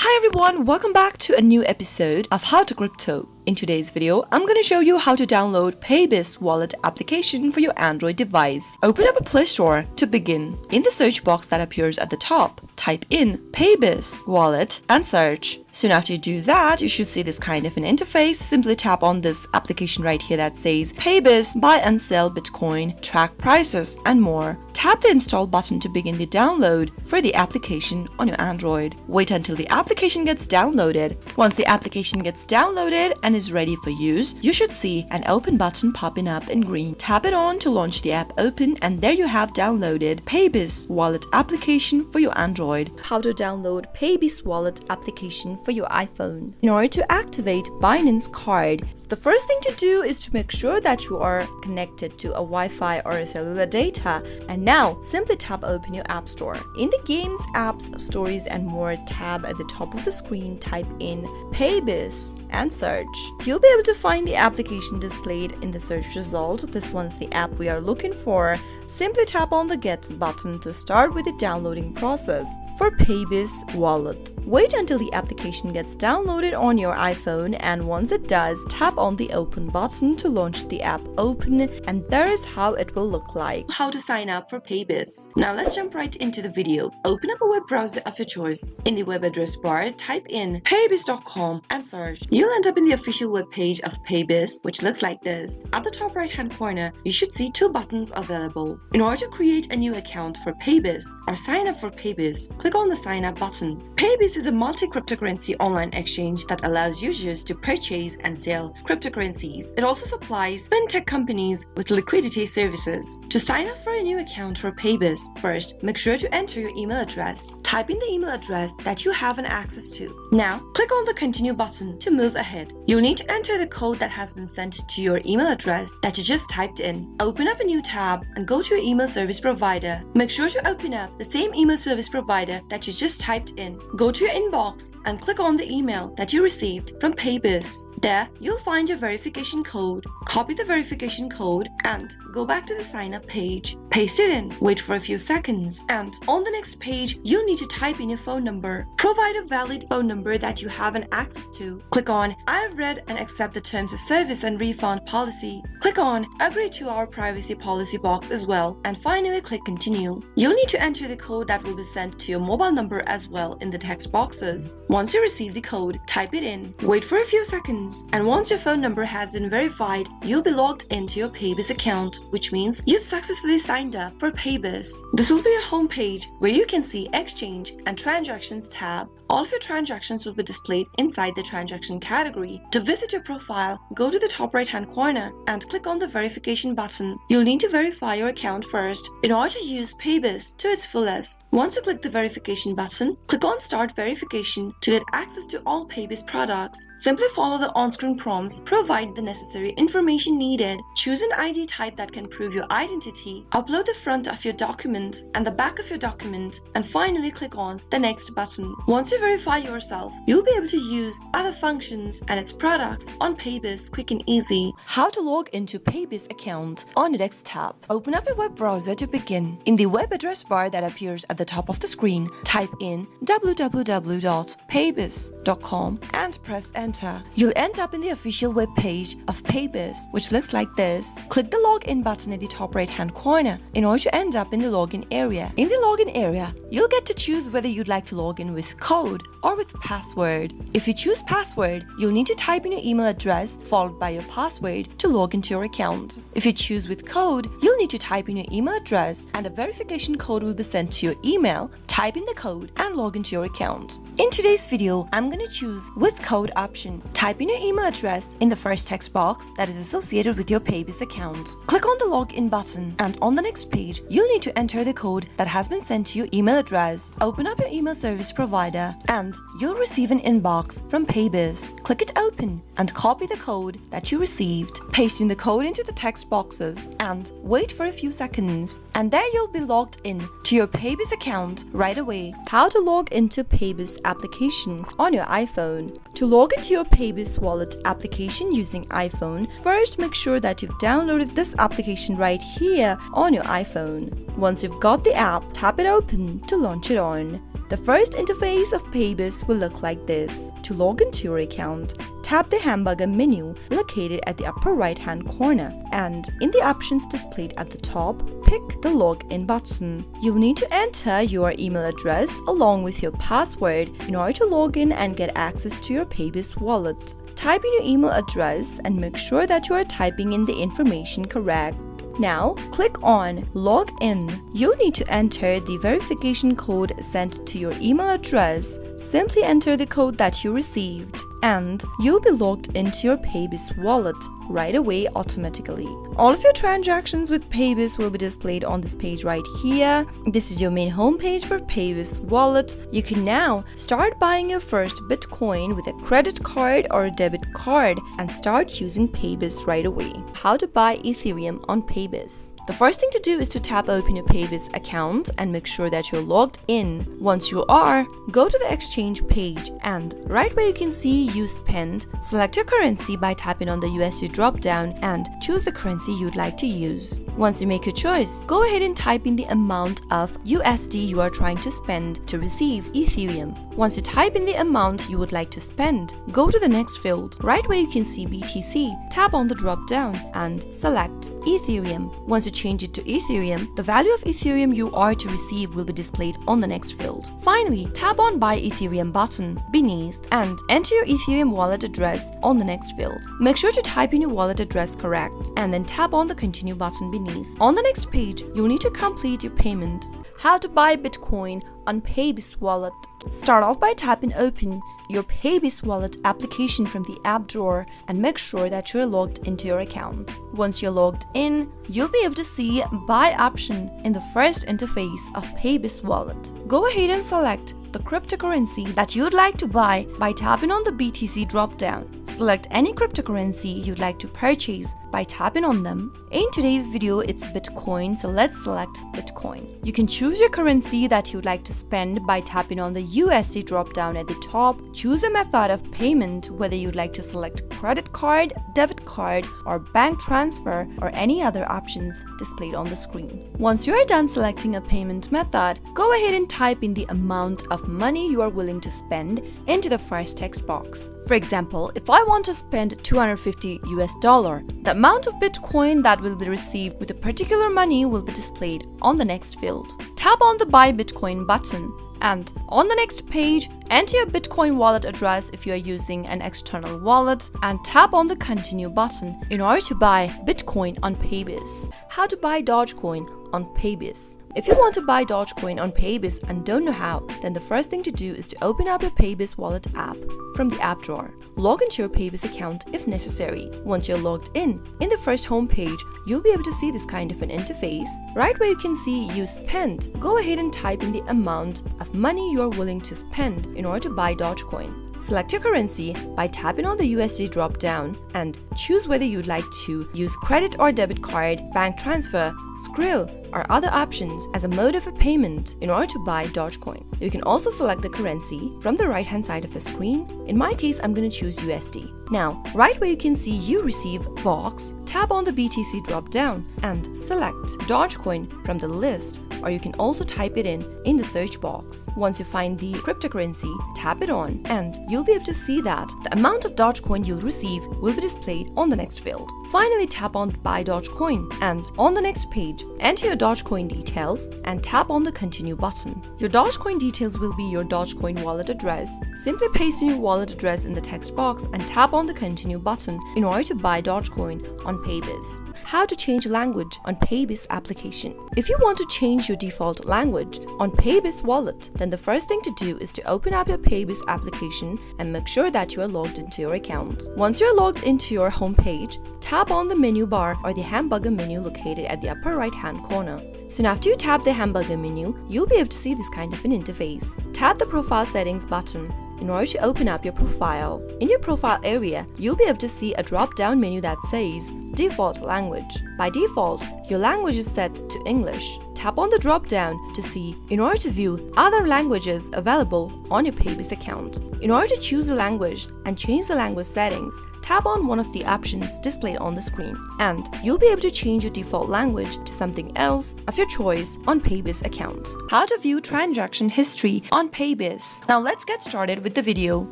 Hi everyone, welcome back to a new episode of How to Crypto. In today's video, I'm going to show you how to download Paybis wallet application for your Android device. Open up a Play Store to begin. In the search box that appears at the top, type in Paybis wallet and search. Soon after you do that, you should see this kind of an interface. Simply tap on this application right here that says Paybis, buy and sell Bitcoin, track prices and more. Tap the install button to begin the download for the application on your Android. Wait until the application gets downloaded. Once the application gets downloaded and is ready for use, you should see an open button popping up in green. Tap it on to launch the app open, and there you have downloaded Paybis wallet application for your Android. How to download Paybis wallet application for your iPhone. In order to activate Binance card, the first thing to do is to make sure that you are connected to a Wi-Fi or a cellular data. And now simply tap open your app store. In the games, apps, stories and more tab at the top of the screen, type in Paybis and search. You'll be able to find the application displayed in the search result. This one's the app we are looking for. Simply tap on the Get button to start with the downloading process for Paybis wallet. Wait until the application gets downloaded on your iPhone, and once it does, tap on the Open button to launch the app open, and there is how it will look like. How to sign up for Paybis. Now let's jump right into the video. Open up a web browser of your choice. In the web address bar, type in paybis.com and search. You'll end up in the official web page of Paybis, which looks like this. At the top right hand corner, you should see two buttons available. In order to create a new account for Paybis or sign up for Paybis, click on the sign up button. Paybis is a multi-cryptocurrency online exchange that allows users to purchase and sell cryptocurrencies. It also supplies fintech companies with liquidity services. To sign up for a new account for Paybis, first make sure to enter your email address. Type in the email address that you have an access to. Now click on the continue button to move ahead. You'll need to enter the code that has been sent to your email address that you just typed in. Open up a new tab and go to your email service provider. Make sure to open up the same email service provider that you just typed in. Go to your inbox and click on the email that you received from Paybis. There, you'll find your verification code. Copy the verification code and go back to the sign up page. Paste it in, wait for a few seconds, and on the next page, you'll need to type in your phone number. Provide a valid phone number that you have an access to. Click on I have read and accept the terms of service and refund policy. Click on agree to our privacy policy box as well, and finally click continue. You'll need to enter the code that will be sent to your mobile number as well in the text boxes. Once you receive the code, type it in, wait for a few seconds, and once your phone number has been verified, you'll be logged into your Paybis account, which means you've successfully signed up for Paybis. This will be a home page where you can see Exchange and Transactions tab. All of your transactions will be displayed inside the transaction category. To visit your profile, go to the top right hand corner and click on the verification button. You'll need to verify your account first in order to use Paybis to its fullest. Once you click the verification button, click on Start Verification to get access to all Paybis products. Simply follow the on-screen prompts, provide the necessary information needed, choose an ID type that can prove your identity, upload the front of your document and the back of your document, and finally click on the Next button. Once you verify yourself, you'll be able to use other functions and its products on Paybis quick and easy. How to log into Paybis account on your desktop. Open up a web browser to begin. In the web address bar that appears at the top of the screen, type in www.paybis.com and press enter. You'll end up in the official web page of Paybis, which looks like this. Click the login button at the top right hand corner in order to end up in the login area. In the login area, you'll get to choose whether you'd like to log in with code or with password. If you choose password, you'll need to type in your email address followed by your password to log into your account. If you choose with code, you'll need to type in your email address and a verification code will be sent to your email. Type in the code and log into your account. In today's video, I'm going to choose with code option. Type in your email address in the first text box that is associated with your Paybis account. Click on the login button, and on the next page, you'll need to enter the code that has been sent to your email address. Open up your email service provider and you'll receive an inbox from Paybis. Click it open and copy the code that you received. Paste in the code into the text boxes and wait for a few seconds, and there you'll be logged in to your Paybis account right away. How to log into Paybis application on your iPhone. To log into your Paybis wallet application using iPhone, first make sure that you've downloaded this application right here on your iPhone. Once you've got the app, tap it open to launch it on. The first interface of Paybis will look like this. To log into your account, tap the hamburger menu located at the upper right-hand corner, and in the options displayed at the top, pick the login button. You'll need to enter your email address along with your password in order to log in and get access to your Paybis wallet. Type in your email address and make sure that you are typing in the information correct. Now, click on Log In. You'll need to enter the verification code sent to your email address. Simply enter the code that you received, and you'll be logged into your Paybis wallet right away automatically. All of your transactions with Paybis will be displayed on this page right here. This is your main homepage for Paybis wallet. You can now start buying your first Bitcoin with a credit card or a debit card and start using Paybis right away. How to buy Ethereum on Paybis. The first thing to do is to tap open your Paybis account and make sure that you're logged in. Once you are, go to the exchange page and right where you can see use spend, select your currency by tapping on the USD drop down and choose the currency you'd like to use. Once you make your choice, go ahead and type in the amount of USD you are trying to spend to receive Ethereum. Once you type in the amount you would like to spend, go to the next field. Right where you can see BTC, tap on the drop down and select Ethereum. Once you change it to Ethereum, the value of Ethereum you are to receive will be displayed on the next field. Finally, tap on Buy Ethereum button beneath and enter your Ethereum wallet address on the next field. Make sure to type in your wallet address correct and then tap on the Continue button beneath. On the next page, you'll need to complete your payment. How to buy Bitcoin on Paybis wallet. Start off by tapping open your Paybis wallet application from the app drawer and make sure that you're logged into your account. Once you're logged in, you'll be able to see Buy option in the first interface of Paybis wallet. Go ahead and select the cryptocurrency that you'd like to buy by tapping on the BTC drop-down. Select any cryptocurrency you'd like to purchase by tapping on them. In today's video, it's Bitcoin, so let's select Bitcoin. You can choose your currency that you'd like to spend by tapping on the USD drop-down at the top. Choose a method of payment, whether you'd like to select credit card, debit card, or bank transfer, or any other options displayed on the screen. Once you are done selecting a payment method, go ahead and type in the amount of money you are willing to spend into the first text box. For example, if I want to spend $250 US, the amount of Bitcoin that will be received with a particular money will be displayed on the next field. Tap on the Buy Bitcoin button and on the next page, enter your Bitcoin wallet address if you are using an external wallet and tap on the Continue button in order to buy Bitcoin on Paybis. How to buy Dogecoin on Paybis. If you want to buy Dogecoin on Paybis and don't know how, then the first thing to do is to open up your Paybis wallet app from the app drawer. Log into your Paybis account if necessary. Once you're logged in the first home page, you'll be able to see this kind of an interface. Right where you can see Use Spend, go ahead and type in the amount of money you're willing to spend in order to buy Dogecoin. Select your currency by tapping on the USD drop-down and choose whether you'd like to use credit or debit card, bank transfer, Skrill, or other options as a mode of a payment in order to buy Dogecoin. You can also select the currency from the right-hand side of the screen. In my case, I'm going to choose USD. Now, right where you can see You Receive box, tap on the BTC drop-down and select Dogecoin from the list, or you can also type it in the search box. Once you find the cryptocurrency, tap it on and you'll be able to see that the amount of Dogecoin you'll receive will be displayed on the next field. Finally, tap on Buy Dogecoin and on the next page, enter your Dogecoin details and tap on the Continue button. Your Dogecoin details will be your Dogecoin wallet address. Simply paste in your wallet address in the text box and tap on the Continue button in order to buy Dogecoin on Paybis. How to change language on Paybis application. If you want to change your default language on Paybis wallet, then the first thing to do is to open up your Paybis application and make sure that you are logged into your account. Once you're logged into your home page, tap on the menu bar or the hamburger menu located at the upper right hand corner. Soon after you tap the hamburger menu, you'll be able to see this kind of an interface. Tap the Profile Settings button in order to open up your profile. In your profile area, you'll be able to see a drop-down menu that says Default Language. By default, your language is set to English. Tap on the drop-down to see in order to view other languages available on your Paybis account. In order to choose a language and change the language settings, tap on one of the options displayed on the screen, and you'll be able to change your default language to something else of your choice on Paybis account. How to view transaction history on Paybis. Now let's get started with the video.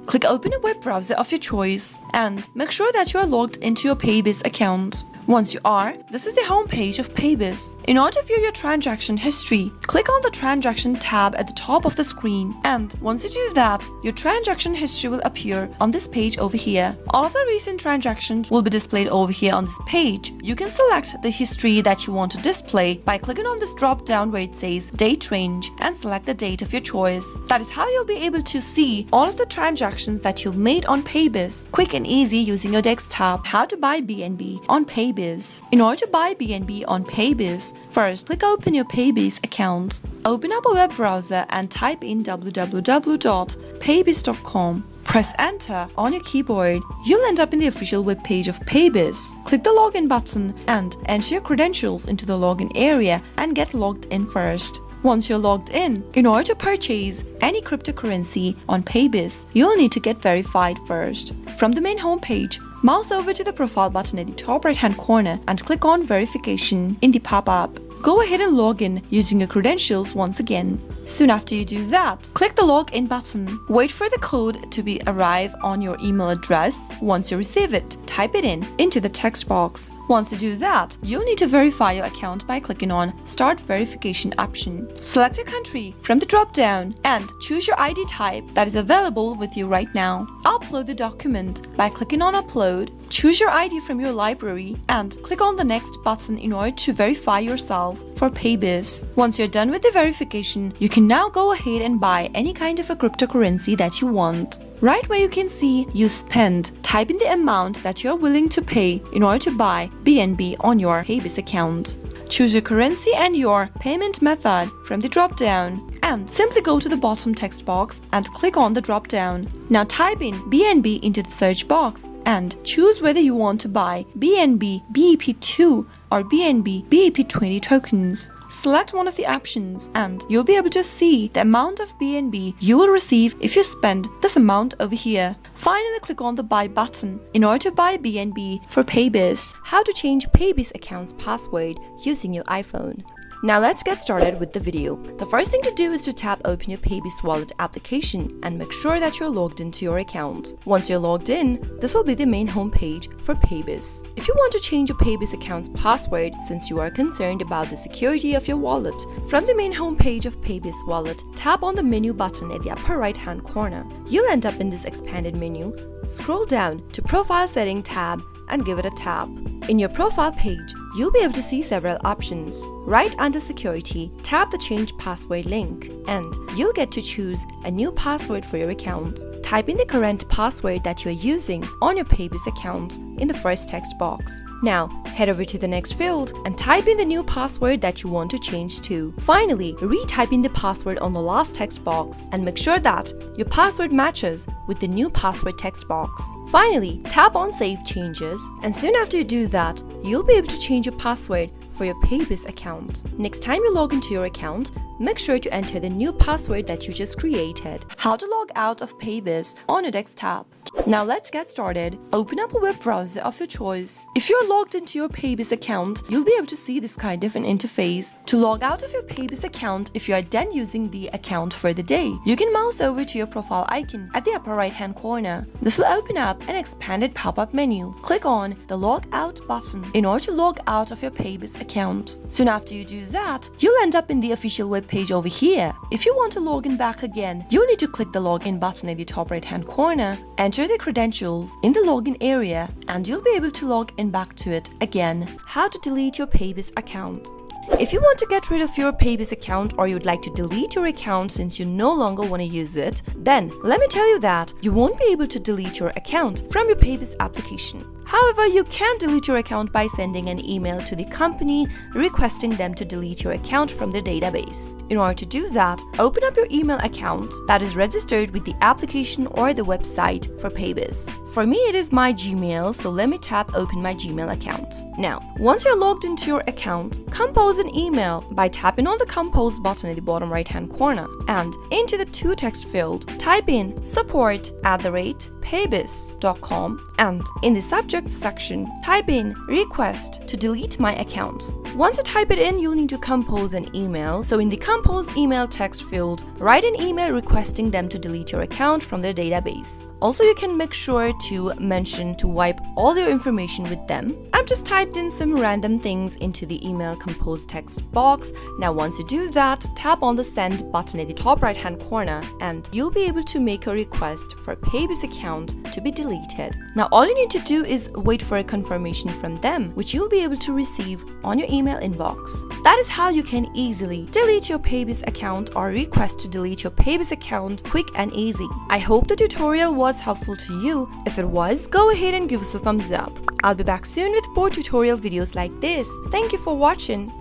Click open a web browser of your choice and make sure that you are logged into your Paybis account. Once you are, this is the home page of Paybis. In order to view your transaction history, click on the transaction tab at the top of the screen, and once you do that, your transaction history will appear on this page over here. All of the recent transactions will be displayed over here on this page. You can select the history that you want to display by clicking on this drop down where it says date range and select the date of your choice. That is how you'll be able to see all of the transactions that you've made on Paybis, quick and easy using your desktop. How to buy BNB on Paybis. In order to buy BNB on Paybis, first click open your Paybis account. Open up a web browser and type in www.paybis.com. Press enter on your keyboard. You'll end up in the official web page of Paybis. Click the login button and enter your credentials into the login area and get logged in first. Once you're logged in order to purchase any cryptocurrency on Paybis, you'll need to get verified first. From the main homepage, mouse over to the profile button at the top right hand corner and click on verification in the pop-up. Go ahead and log in using your credentials once again. Soon after you do that, click the login button. Wait for the code to arrive on your email address. Once you receive it, type it into the text box. Once you do that, you'll need to verify your account by clicking on Start Verification option. Select your country from the drop-down and choose your ID type that is available with you right now. Upload the document by clicking on Upload. Choose your ID from your library and click on the Next button in order to verify yourself for Paybis. Once you're done with the verification, you can now go ahead and buy any kind of a cryptocurrency that you want. Right where you can see you spend, type in the amount that you're willing to pay in order to buy BNB on your Paybis account. Choose your currency and your payment method from the drop-down and simply go to the bottom text box and click on the drop-down. Now type in BNB into the search box and choose whether you want to buy BNB BEP2 or BNB BEP20 tokens. Select one of the options and you'll be able to see the amount of BNB you will receive if you spend this amount over here. Finally, click on the buy button in order to buy BNB for Paybis. How to change Paybis account's password using your iPhone. Now let's get started with the video. The first thing to do is to tap open your Paybis wallet application and make sure that you're logged into your account. Once you're logged in, this will be the main homepage for Paybis. If you want to change your Paybis account's password since you are concerned about the security of your wallet, from the main homepage of Paybis wallet, tap on the menu button at the upper right hand corner. You'll end up in this expanded menu. Scroll down to Profile Setting tab and give it a tap. In your profile page, you'll be able to see several options. Right under Security, tap the Change Password link and you'll get to choose a new password for your account. Type in the current password that you are using on your Paybis account in the first text box. Now, head over to the next field and type in the new password that you want to change to. Finally, retype in the password on the last text box and make sure that your password matches with the new password text box. Finally, tap on Save Changes, and soon after you do that, you'll be able to change your password for your Paybis account. Next time you log into your account, make sure to enter the new password that you just created. How to log out of Paybis on your desktop. Now let's get started. Open up a web browser of your choice. If you're logged into your Paybis account, you'll be able to see this kind of an interface. To log out of your Paybis account, if you are done using the account for the day, you can mouse over to your profile icon at the upper right hand corner. This will open up an expanded pop-up menu. Click on the Log Out button in order to log out of your Paybis account. Soon after you do that, you'll end up in the official web page over here. If you want to log in back again, you'll need to click the login button at the top right hand corner, enter the credentials in the login area, and you'll be able to log in back to it again. How to delete your Paybis account. If you want to get rid of your Paybis account or you'd like to delete your account since you no longer want to use it, then let me tell you that you won't be able to delete your account from your Paybis application. However, you can delete your account by sending an email to the company requesting them to delete your account from their database. In order to do that, open up your email account that is registered with the application or the website for Paybis. For me, it is my Gmail, so let me tap Open my Gmail account. Now, once you're logged into your account, compose an email by tapping on the Compose button at the bottom right hand corner, and into the to text field, type in support@paybis.com. paybis.com and in the subject section, type in request to delete my account. Once you type it in, you'll need to compose an email. So in the compose email text field, write an email requesting them to delete your account from their database. Also, you can make sure to mention to wipe all your information with them. I've just typed in some random things into the email compose text box. Now, once you do that, tap on the send button at the top right hand corner and you'll be able to make a request for a Paybis account to be deleted. Now, all you need to do is wait for a confirmation from them, which you'll be able to receive on your email inbox. That is how you can easily delete your Paybis account or request to delete your Paybis account quick and easy. I hope the tutorial was helpful to you. If it was, go ahead and give us a thumbs up. I'll be back soon with more tutorial videos like this. Thank you for watching.